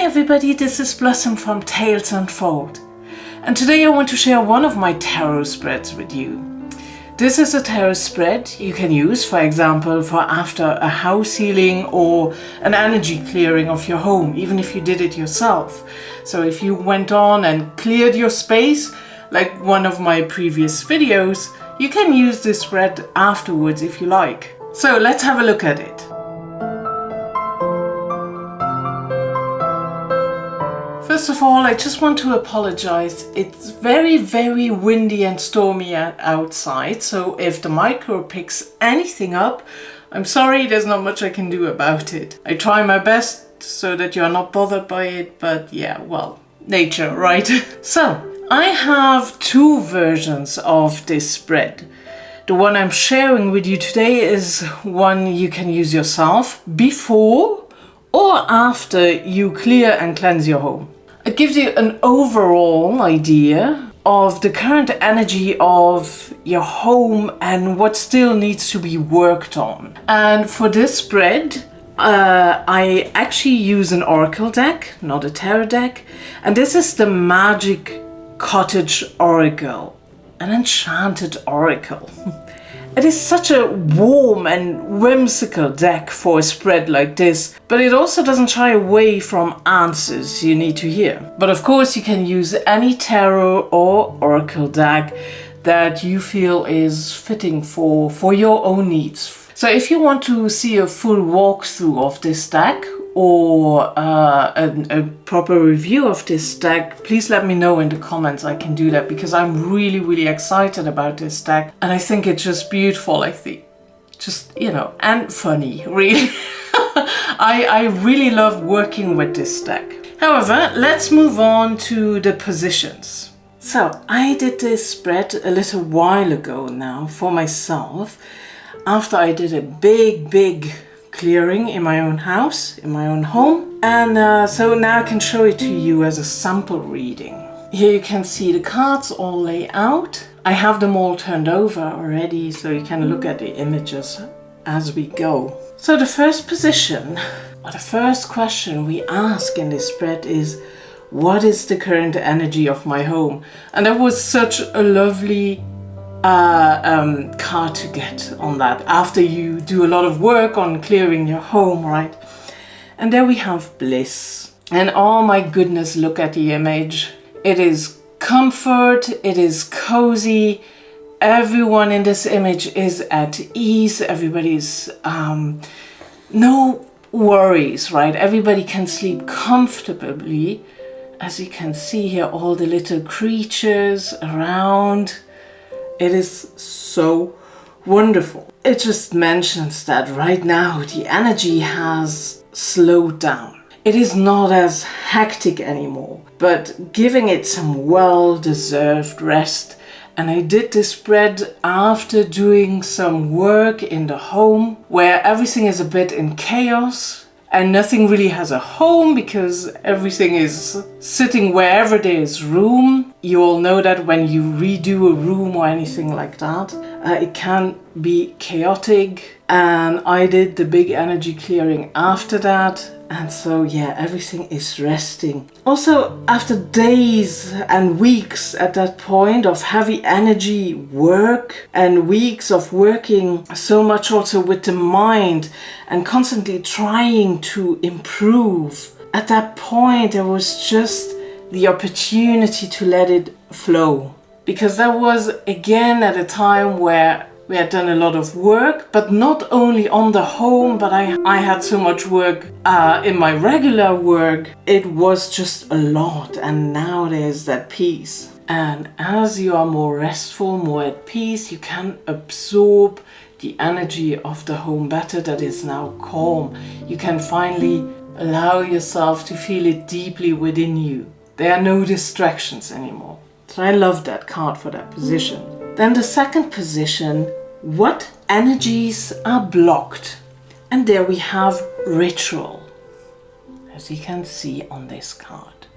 everybody, this is Blossom from Tales Unfold, and today I want to share one of my tarot spreads with you. This is a tarot spread you can use, for example, for after a house healing or an energy clearing of your home, even if you did it yourself. So if you went on and cleared your space, like one of my previous videos, you can use this spread afterwards if you like. So let's have a look at it. First of all, I just want to apologize. It's very windy and stormy outside, so if the micro picks anything up, I'm sorry, there's not much I can do about it. I try my best so that you're not bothered by it, but yeah, well, nature, right? So, I have two versions of this spread. The one I'm sharing with you today is one you can use yourself before or after you clear and cleanse your home. It gives you an overall idea of the current energy of your home and what still needs to be worked on. And for this spread, I actually use an oracle deck, not a tarot deck. And this is the Magic Cottage Oracle, an enchanted oracle. It is such a warm and whimsical deck for a spread like this, but it also doesn't shy away from answers you need to hear. But of course you can use any tarot or oracle deck that you feel is fitting for your own needs. So if you want to see a full walkthrough of this deck or a proper review of this deck, please let me know in the comments. I can do that because I'm really excited about this deck and I think it's just beautiful. I think just, you know, and funny, really. I really love working with this deck. However, let's move on to the positions. So I did this spread a little while ago now for myself after I did a big clearing in my own house, in my own home. And so now I can show it to you as a sample reading. Here you can see the cards all laid out. I have them all turned over already, so you can look at the images as we go. So the first position, or the first question we ask in this spread is, what is the current energy of my home? And that was such a lovely card to get on that after you do a lot of work on clearing your home, right? And there we have bliss. And oh my goodness, look at the image. It is comfort, it is cozy. Everyone in this image is at ease. Everybody's no worries, right? Everybody can sleep comfortably. As you can see here, all the little creatures around. It is so wonderful. It just mentions that right now the energy has slowed down. It is not as hectic anymore, but giving it some well-deserved rest. And I did this spread after doing some work in the home where everything is a bit in chaos and nothing really has a home because everything is sitting wherever there is room. You all know that when you redo a room or anything like that, it can be chaotic. And I did the big energy clearing after that. And so yeah, everything is resting. Also, after days and weeks at that point of heavy energy work and weeks of working so much also with the mind and constantly trying to improve, at that point there was just the opportunity to let it flow. Because that was again at a time where we had done a lot of work, but not only on the home, but I had so much work in my regular work. It was just a lot, and now there's that peace. And as you are more restful, more at peace, you can absorb the energy of the home better that is now calm. You can finally allow yourself to feel it deeply within you. There are no distractions anymore. So I love that card for that position. Then the second position, what energies are blocked? And there we have ritual, as you can see on this card.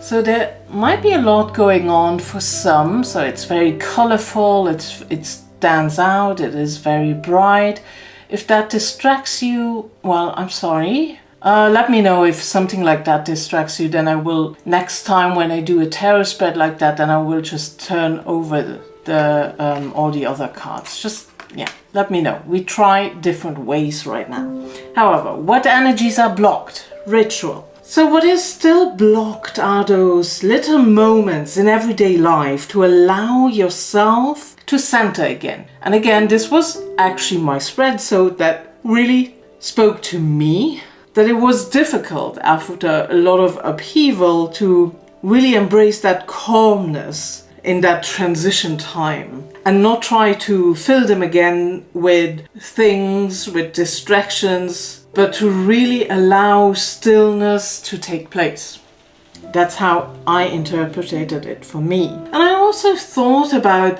So there might be a lot going on for some, so it's very colorful, it stands out, it is very bright. If that distracts you, well, I'm sorry. Let me know if something like that distracts you. Then I will, next time when I do a tarot spread like that, then I will just turn over the all the other cards. Just, yeah, let me know. We try different ways right now. However, what energies are blocked? Ritual. So what is still blocked are those little moments in everyday life to allow yourself to center again. And again, this was actually my spread, so that really spoke to me, that it was difficult after a lot of upheaval to really embrace that calmness in that transition time and not try to fill them again with things, with distractions, but to really allow stillness to take place. That's how I interpreted it for me. And I also thought about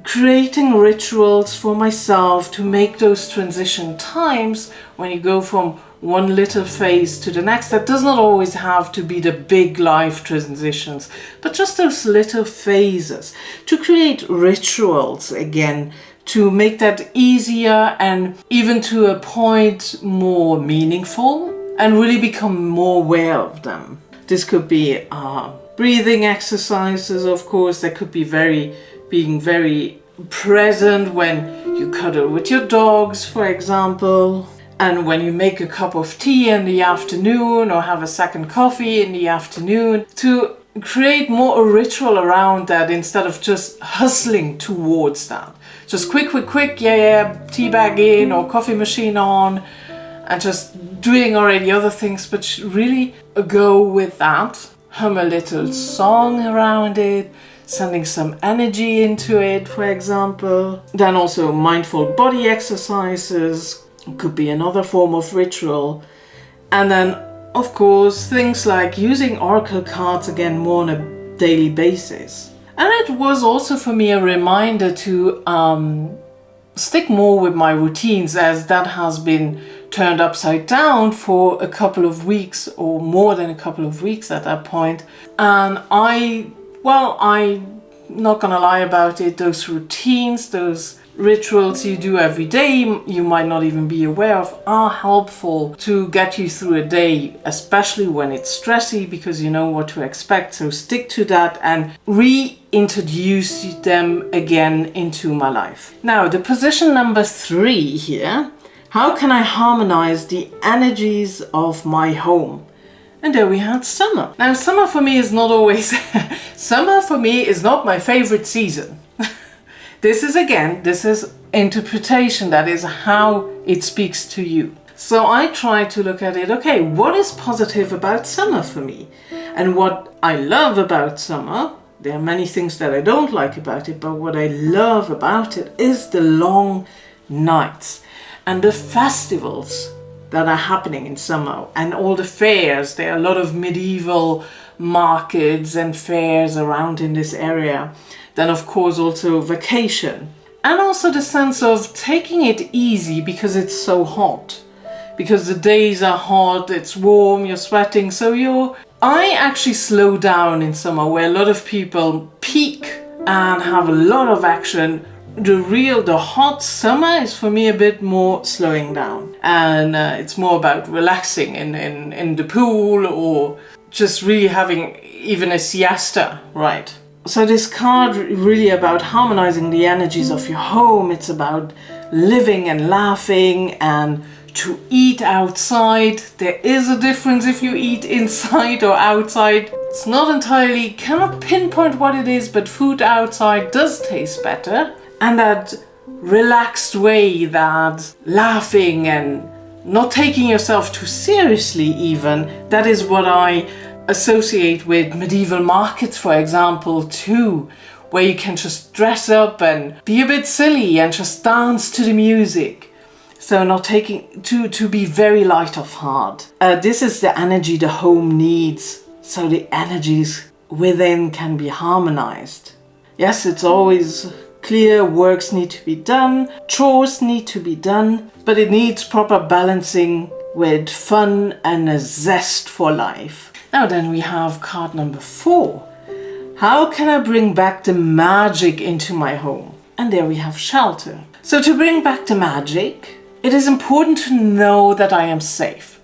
creating rituals for myself to make those transition times when you go from one little phase to the next. That does not always have to be the big life transitions, but just those little phases, to create rituals again, to make that easier and even to a point more meaningful and really become more aware of them. This could be breathing exercises, of course. That could be being very present when you cuddle with your dogs, for example, and when you make a cup of tea in the afternoon or have a second coffee in the afternoon, to create more a ritual around that instead of just hustling towards that. Just quick, yeah, tea bag in or coffee machine on and just doing already other things, but really go with that. Hum a little song around it, sending some energy into it, for example. Then also mindful body exercises could be another form of ritual. And then, of course, things like using oracle cards again more on a daily basis. And it was also for me a reminder to stick more with my routines, as that has been turned upside down for a couple of weeks or more than a couple of weeks at that point. And I'm not gonna lie about it, those routines, those rituals you do every day, you might not even be aware of, are helpful to get you through a day, especially when it's stressy, because you know what to expect. So stick to that and reintroduce them again into my life. Now, the position number 3 here. How can I harmonize the energies of my home? And there we had summer. Now, summer for me is not always summer for me is not my favorite season. This is interpretation. That is how it speaks to you. So I try to look at it, okay, what is positive about summer for me? And what I love about summer, there are many things that I don't like about it, but what I love about it is the long nights and the festivals that are happening in summer and all the fairs. There are a lot of medieval markets and fairs around in this area. Then of course also vacation, and also the sense of taking it easy because it's so hot, because the days are hot, it's warm, you're sweating, so I actually slow down in summer, where a lot of people peak and have a lot of action. The hot summer is for me a bit more slowing down, and it's more about relaxing in the pool or just really having even a siesta, right? So this card really about harmonizing the energies of your home. It's about living and laughing and to eat outside. There is a difference if you eat inside or outside. It's not entirely, cannot pinpoint what it is, but food outside does taste better. And that relaxed way, that laughing and not taking yourself too seriously even, that is what I associate with medieval markets, for example, too, where you can just dress up and be a bit silly and just dance to the music. So not taking to be very light of heart. This is the energy the home needs, so the energies within can be harmonized. Yes, it's always clear, works need to be done, chores need to be done, but it needs proper balancing with fun and a zest for life. Now then we have card number 4. How can I bring back the magic into my home? And there we have shelter. So to bring back the magic, it is important to know that I am safe.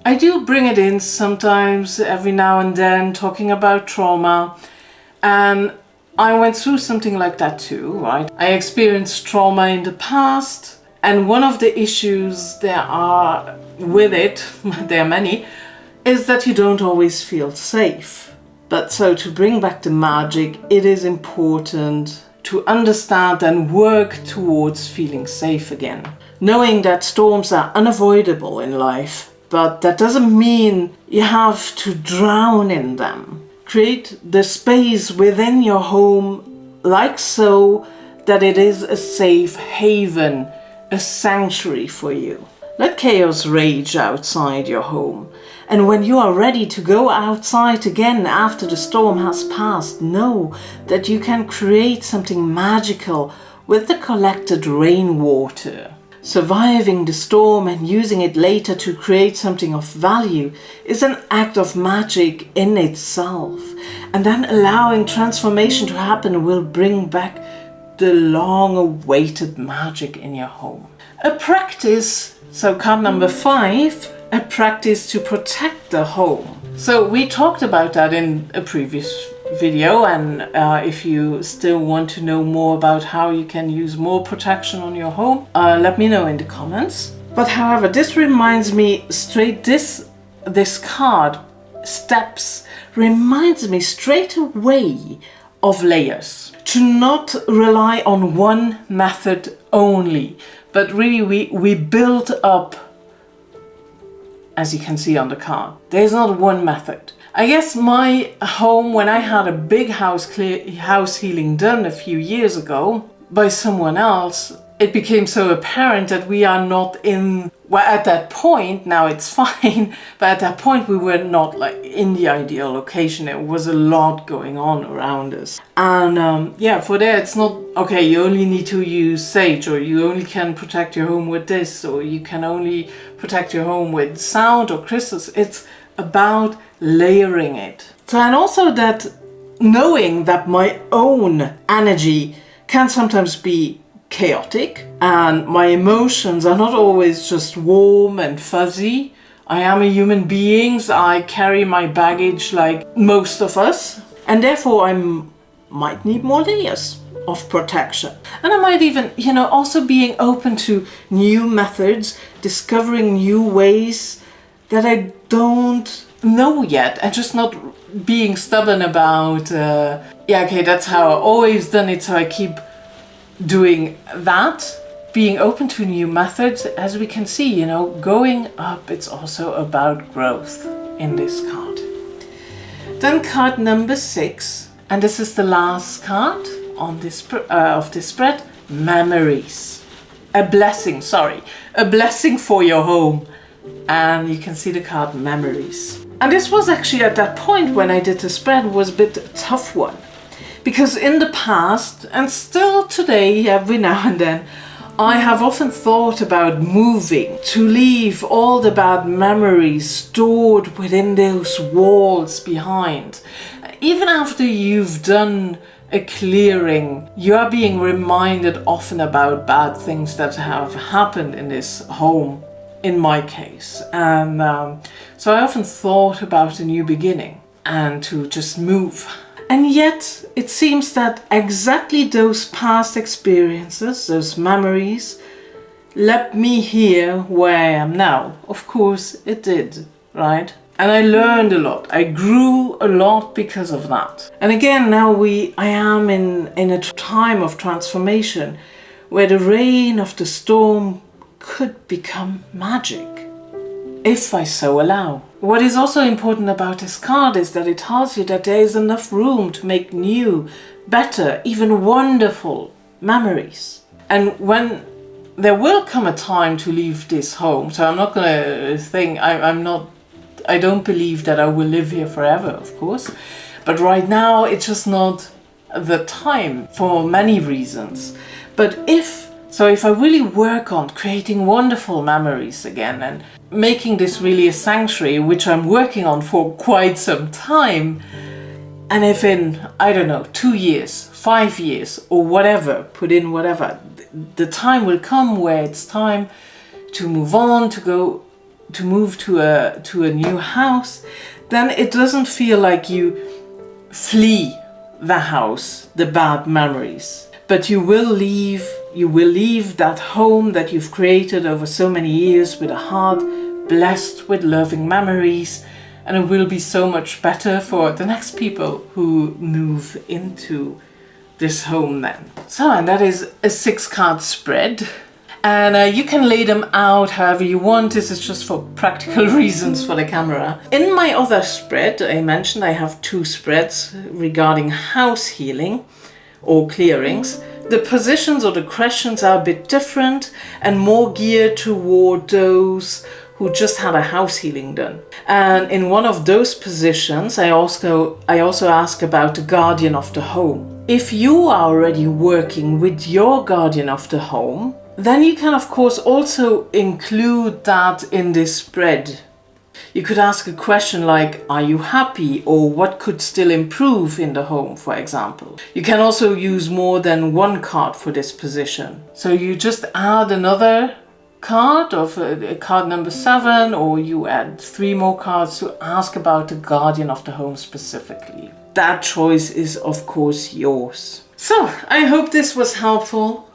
I do bring it in sometimes, every now and then, talking about trauma. And I went through something like that too, right? I experienced trauma in the past, and one of the issues there are with it, there are many, is that you don't always feel safe. But so to bring back the magic, it is important to understand and work towards feeling safe again. Knowing that storms are unavoidable in life, but that doesn't mean you have to drown in them. Create the space within your home like so that it is a safe haven, a sanctuary for you. Let chaos rage outside your home. And when you are ready to go outside again after the storm has passed, know that you can create something magical with the collected rainwater. Surviving the storm and using it later to create something of value is an act of magic in itself. And then allowing transformation to happen will bring back the long-awaited magic in your home. A practice, so card number 5, a practice to protect the home. So we talked about that in a previous video, and if you still want to know more about how you can use more protection on your home, let me know in the comments. But however, this reminds me straight, this card, steps, reminds me straight away of layers. To not rely on one method only, but really we build up, as you can see on the card. There's not one method. I guess my home, when I had a big house healing done a few years ago by someone else, it became so apparent that we are not in, well, at that point, now it's fine, but at that point we were not like in the ideal location. There was a lot going on around us. And yeah, for that it's not, okay, you only need to use sage, or you only can protect your home with this, or you can only protect your home with sound or crystals. It's about layering it. So, and also that knowing that my own energy can sometimes be chaotic and my emotions are not always just warm and fuzzy. I am a human being, I carry my baggage like most of us, and therefore I might need more layers of protection. And I might even, also being open to new methods, discovering new ways that I don't know yet, and just not being stubborn about, that's how I've always done it, so I keep doing that. Being open to new methods, as we can see, going up, it's also about growth in this card. Then card number 6, and this is the last card on this of this spread, memories. A blessing for your home. And you can see the card memories. And this was actually at that point when I did the spread was a bit tough one. Because in the past, and still today, every now and then, I have often thought about moving to leave all the bad memories stored within those walls behind. Even after you've done a clearing, you are being reminded often about bad things that have happened in this home, in my case. And so I often thought about a new beginning and to just move. And yet it seems that exactly those past experiences, those memories, led me here where I am now. Of course it did, right? And I learned a lot. I grew a lot because of that. And again, now I am in a time of transformation where the rain of the storm could become magic, if I so allow. What is also important about this card is that it tells you that there is enough room to make new, better, even wonderful memories. And when there will come a time to leave this home, so I'm not gonna think, I don't believe that I will live here forever, of course, but right now it's just not the time for many reasons. But if I really work on creating wonderful memories again and making this really a sanctuary, which I'm working on for quite some time, and if in, 2 years, 5 years, or whatever, put in whatever, the time will come where it's time to move on, to go move to a new house, then it doesn't feel like you flee the house, the bad memories, but you will leave that home that you've created over so many years with a heart blessed with loving memories, and it will be so much better for the next people who move into this home then. So, and that is a 6-card spread. And you can lay them out however you want. This is just for practical reasons for the camera. In my other spread, I mentioned I have 2 spreads regarding house healing or clearings. The positions or the questions are a bit different and more geared toward those who just had a house healing done. And in one of those positions, I also ask about the guardian of the home. If you are already working with your guardian of the home, then you can of course also include that in this spread. You could ask a question like, are you happy, or what could still improve in the home, for example. You can also use more than 1 card for this position. So you just add another card of card number 7, or you add 3 more cards to ask about the guardian of the home specifically. That choice is of course yours. So I hope this was helpful.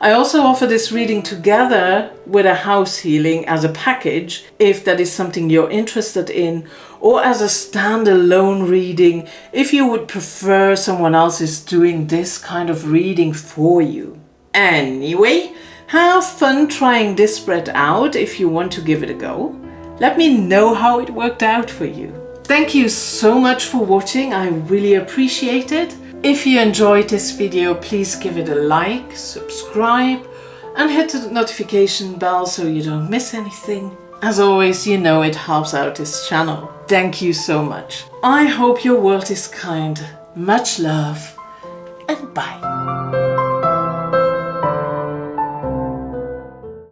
I also offer this reading together with a house healing as a package, if that is something you're interested in, or as a standalone reading if you would prefer someone else is doing this kind of reading for you. Anyway, have fun trying this spread out if you want to give it a go. Let me know how it worked out for you. Thank you so much for watching, I really appreciate it. If you enjoyed this video, please give it a like, subscribe, and hit the notification bell so you don't miss anything. As always, you know it helps out this channel. Thank you so much. I hope your world is kind. Much love, and bye.